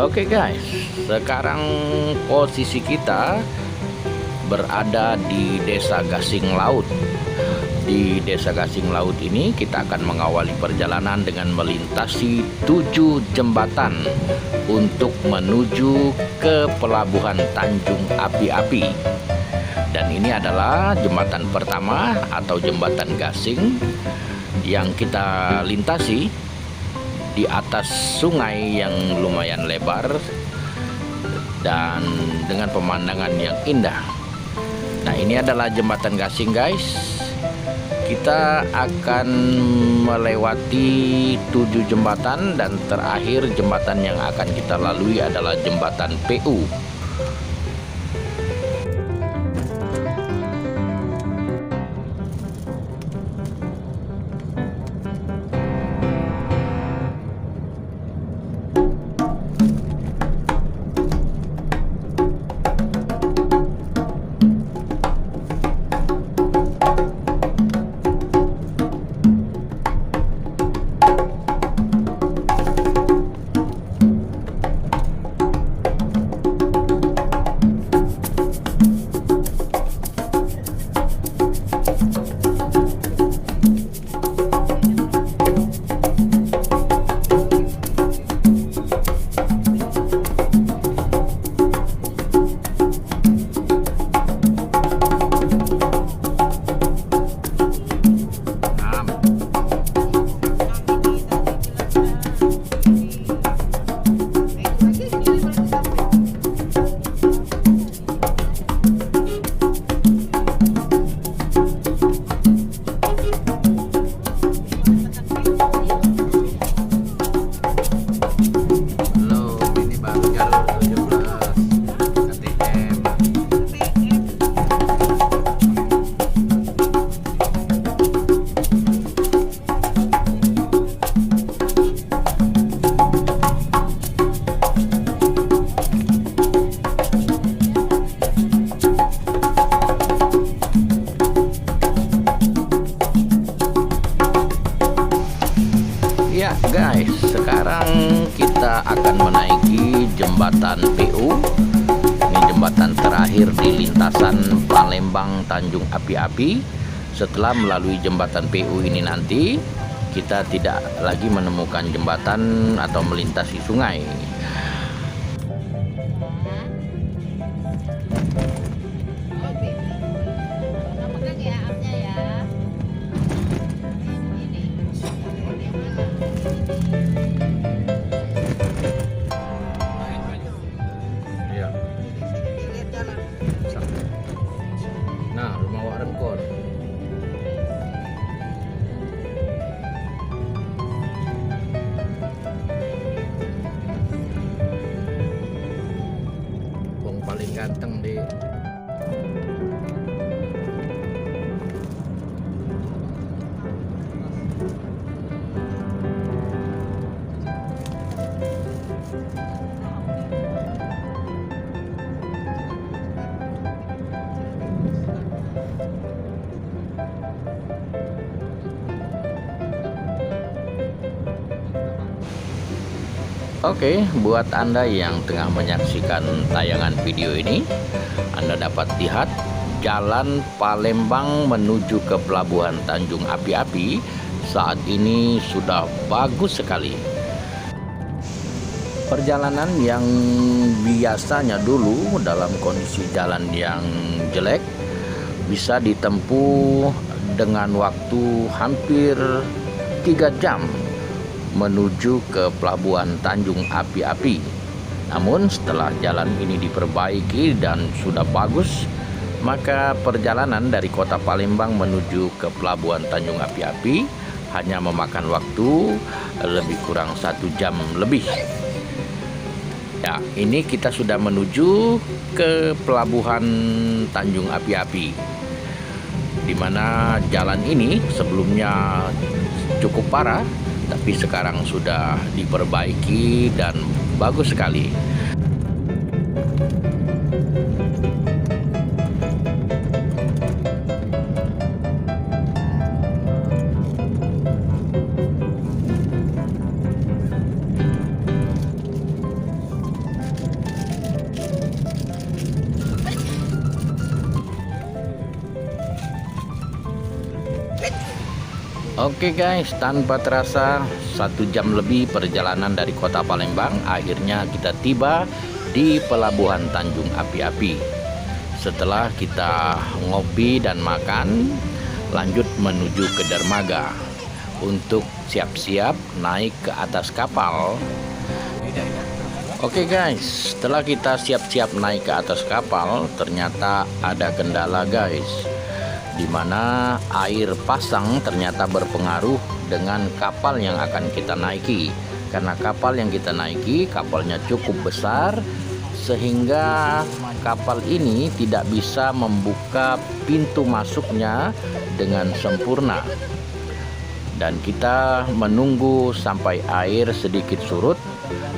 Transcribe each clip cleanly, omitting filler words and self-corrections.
Oke guys, sekarang posisi kita berada di Desa Gasing Laut. Di Desa Gasing Laut ini kita akan mengawali perjalanan dengan melintasi 7 jembatan untuk menuju ke Pelabuhan Tanjung Api-Api. Dan ini adalah jembatan pertama atau jembatan Gasing yang kita lintasi di atas sungai yang lumayan lebar dan dengan pemandangan yang indah. Nah, ini adalah jembatan Gasing guys. Kita akan melewati 7 jembatan dan terakhir jembatan yang akan kita lalui adalah jembatan PU. Ya guys, sekarang kita akan menaiki jembatan PU. Ini jembatan terakhir di lintasan Palembang Tanjung Api-Api. Setelah melalui jembatan PU ini nanti kita tidak lagi menemukan jembatan atau melintasi sungai. Nah, rumah Wak Rengkor. Wong paling ganteng di Oke, buat Anda yang tengah menyaksikan tayangan video ini, Anda dapat lihat jalan Palembang menuju ke Pelabuhan Tanjung Api-Api saat ini sudah bagus sekali. Perjalanan yang biasanya dulu dalam kondisi jalan yang jelek bisa ditempuh dengan waktu hampir 3 jam menuju ke Pelabuhan Tanjung Api-Api. Namun setelah jalan ini diperbaiki dan sudah bagus, maka perjalanan dari kota Palembang menuju ke Pelabuhan Tanjung Api-Api hanya memakan waktu lebih kurang 1 jam lebih. Ya, ini kita sudah menuju ke Pelabuhan Tanjung Api-Api, di mana jalan ini sebelumnya cukup parah, tapi sekarang sudah diperbaiki dan bagus sekali. Oke guys, tanpa terasa 1 jam lebih perjalanan dari kota Palembang, akhirnya kita tiba di Pelabuhan Tanjung Api-Api. Setelah kita ngopi dan makan, lanjut menuju ke dermaga untuk siap-siap naik ke atas kapal. Oke guys, setelah kita siap-siap naik ke atas kapal, ternyata ada kendala guys, dimana air pasang ternyata berpengaruh dengan kapal yang akan kita naiki. Karena kapal yang kita naiki kapalnya cukup besar, sehingga kapal ini tidak bisa membuka pintu masuknya dengan sempurna. Dan kita menunggu sampai air sedikit surut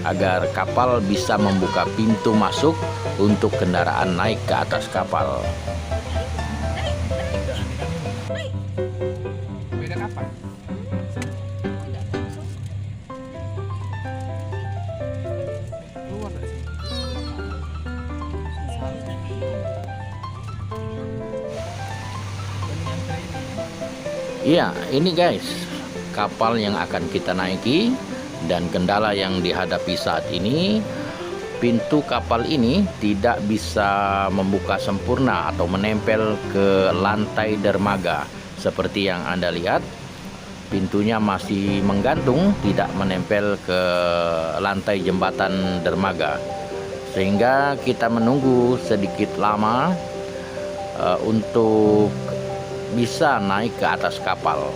agar kapal bisa membuka pintu masuk untuk kendaraan naik ke atas kapal. Iya, ini guys, kapal yang akan kita naiki, dan kendala yang dihadapi saat ini, pintu kapal ini tidak bisa membuka sempurna atau menempel ke lantai dermaga. Seperti yang Anda lihat, pintunya masih menggantung, tidak menempel ke lantai jembatan dermaga. Sehingga kita menunggu sedikit lama untuk bisa naik ke atas kapal.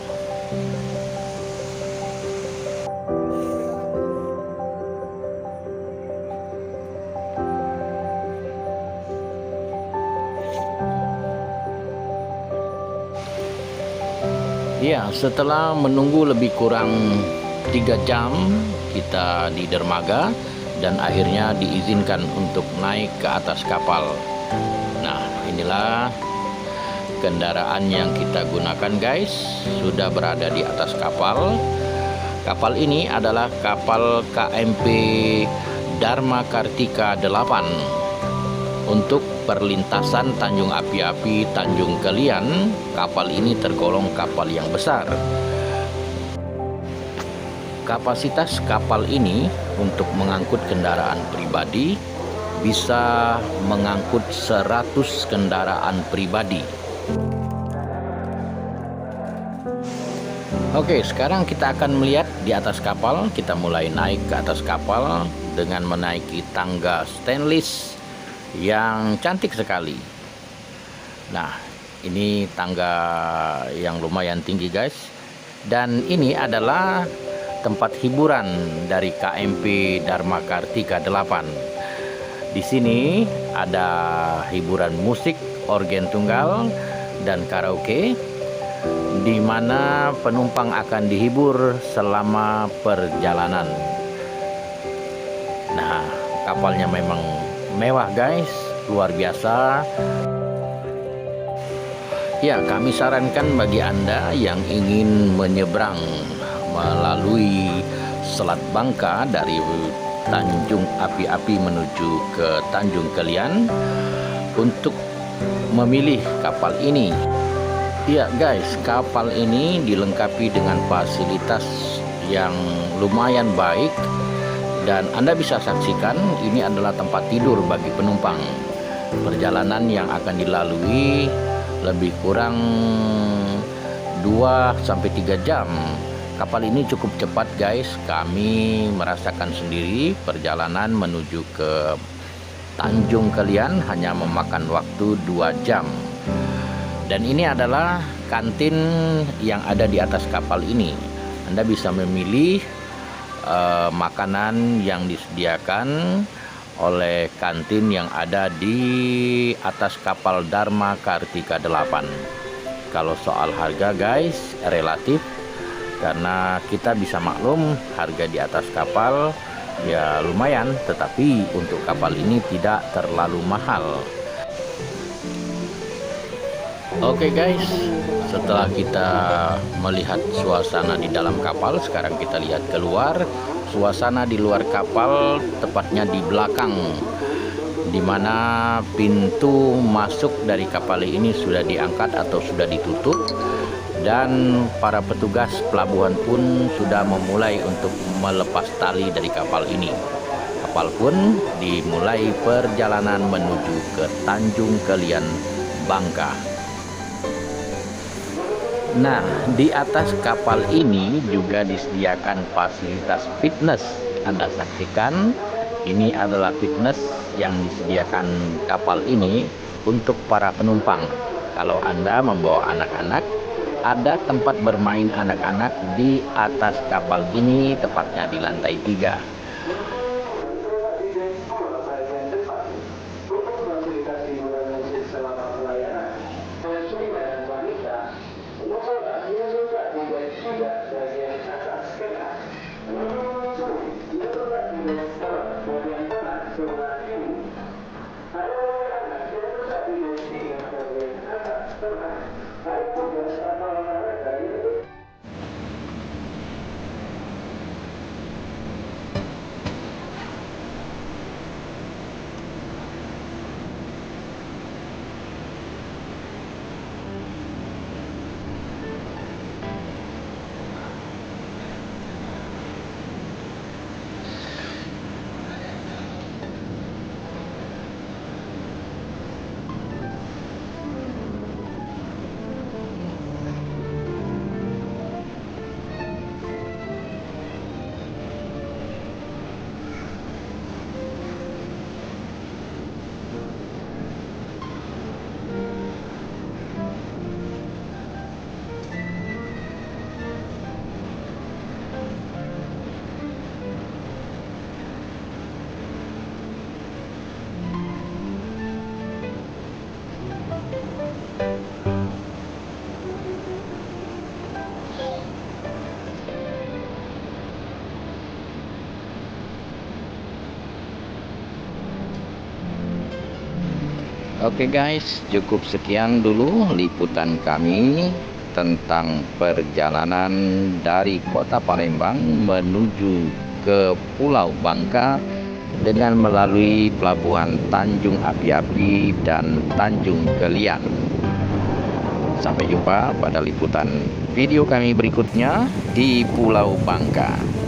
Ya, setelah menunggu lebih kurang 3 jam kita di dermaga, dan akhirnya diizinkan untuk naik ke atas kapal. Nah, inilah kendaraan yang kita gunakan guys, sudah berada di atas kapal. Kapal ini adalah kapal KMP Dharma Kartika 8. Untuk perlintasan Tanjung Api-Api Tanjung Kelian, kapal ini tergolong kapal yang besar. Kapasitas kapal ini untuk mengangkut kendaraan pribadi bisa mengangkut 100 kendaraan pribadi. Oke, sekarang kita akan melihat di atas kapal. Kita mulai naik ke atas kapal dengan menaiki tangga stainless yang cantik sekali. Nah, ini tangga yang lumayan tinggi guys. Dan ini adalah tempat hiburan dari KMP Dharma Kartika 8. Di sini ada hiburan musik, organ tunggal, dan karaoke, di mana penumpang akan dihibur selama perjalanan. Nah, kapalnya memang mewah guys, luar biasa. Ya, kami sarankan bagi Anda yang ingin menyeberang melalui Selat Bangka dari Tanjung Api-Api menuju ke Tanjung Kelian untuk memilih kapal ini. Ya guys, kapal ini dilengkapi dengan fasilitas yang lumayan baik, dan Anda bisa saksikan ini adalah tempat tidur bagi penumpang. Perjalanan yang akan dilalui lebih kurang 2-3 jam. Kapal ini cukup cepat guys, kami merasakan sendiri perjalanan menuju ke Tanjung Kelian hanya memakan waktu 2 jam. Dan ini adalah kantin yang ada di atas kapal ini. Anda bisa memilih makanan yang disediakan oleh kantin yang ada di atas kapal Dharma Kartika 8. Kalau soal harga guys, relatif, karena kita bisa maklum harga di atas kapal ya lumayan, tetapi untuk kapal ini tidak terlalu mahal. Oke guys, setelah kita melihat suasana di dalam kapal, sekarang kita lihat keluar. Suasana di luar kapal, tepatnya di belakang, di mana pintu masuk dari kapal ini sudah diangkat atau sudah ditutup, dan para petugas pelabuhan pun sudah memulai untuk melepas tali dari kapal ini. Kapal pun dimulai perjalanan menuju ke Tanjung Kelian, Bangka. Nah, di atas kapal ini juga disediakan fasilitas fitness. Anda saksikan, ini adalah fitness yang disediakan kapal ini untuk para penumpang. Kalau Anda membawa anak-anak, ada tempat bermain anak-anak di atas kapal ini, tepatnya di lantai 3. Oke guys, cukup sekian dulu liputan kami tentang perjalanan dari kota Palembang menuju ke Pulau Bangka dengan melalui pelabuhan Tanjung Api-Api dan Tanjung Kelian. Sampai jumpa pada liputan video kami berikutnya di Pulau Bangka.